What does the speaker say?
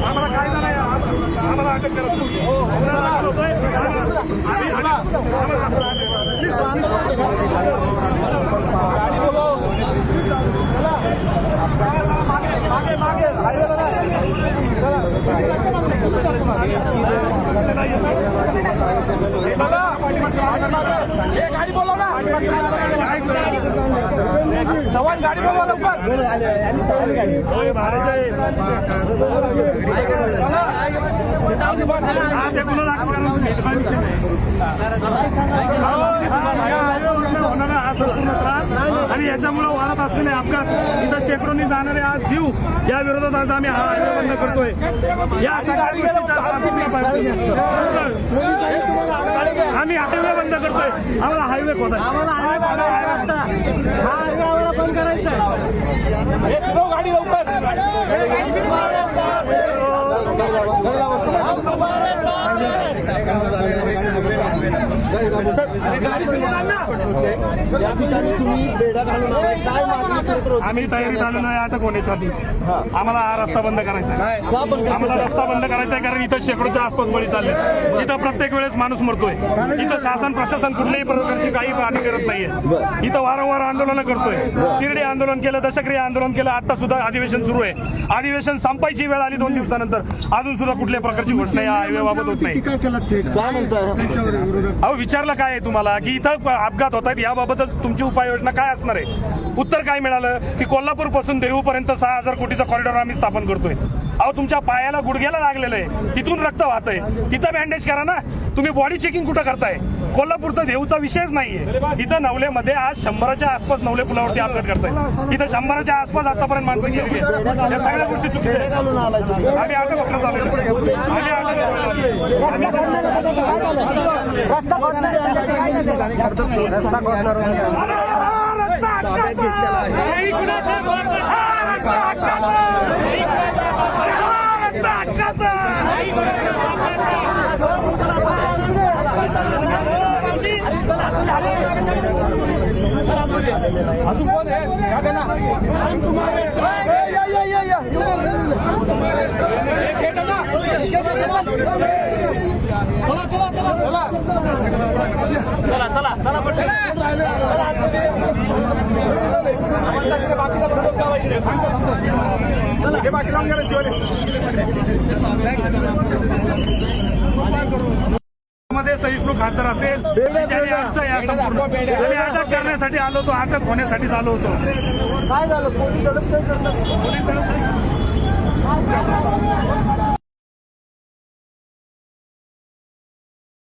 आम्हाला कायदा नाही, आम्हाला अटक करा. मागे मागे गाडी बोलव ना, चव्हाण गाडी बोलवा लवकर. आणि याच्यामुळे वाढत असलेले अपघात, इथं शेकडोनी जाणारे आज जीव, या विरोधात आज आम्ही हा हायवे बंद करतोय. या सगळ्या आम्ही हायवे बंद करतोय. आम्हाला हायवे खोदा, बंद करायचं आहे. गाडी लवकर आम्ही तयारीत आलो नाही अटक होण्यासाठी. आम्हाला हा रस्ता बंद करायचा आहे. आम्हाला रस्ता बंद करायचा आहे कारण इथं शेकडोच्या आसपास बळी चालले. इथं प्रत्येक वेळेस माणूस मरतोय. इथं शासन प्रशासन कुठल्याही प्रकारची काही पाहणी करत नाहीये. इथं वारंवार आंदोलन करतोय. तिरडी आंदोलन केलं, दशक्रिय आंदोलन केलं. आता सुद्धा अधिवेशन सुरू आहे. अधिवेशन संपायची वेळ आली 2 दिवसानंतर, अजून सुद्धा कुठल्या प्रकारची घोषणा या हायवे बाबत होत नाही. अहो विचारलं काय आहे तुम्हाला की इथं अपघात होत आहेत, याबाबत तुमची उपाययोजना काय असणार आहे? उत्तर काय मिळालं की कोल्हापूर पासून देहूपर्यंत 6000 कोटीचा कॉरिडॉर आम्ही स्थापन करतोय. अहो तुमच्या पायाला गुडघ्याला लागलेलं आहे, तिथून रक्त वाहतंय, तिथं बँडेज करा ना. तुम्ही बॉडी चेकिंग कुठं करताय? कोल्हापूर तर देहूचा विषयच नाहीये. इथं नवलेमध्ये आज 100च्या आसपास नवले पुलावरती अपघात करताय. इथं 100च्या आसपास आतापर्यंत माणसं गेली. या सगळ्या गोष्टी चुकीच्या. आम्ही अटक होणार चालू, अजून कोण आहे? चला चला चला चला चला चला बाकी लावून मध्ये सहिष्णू खासदार असेल अटक करण्यासाठी आलो होतो, अटक होण्यासाठी आलो होतो. काय झालं?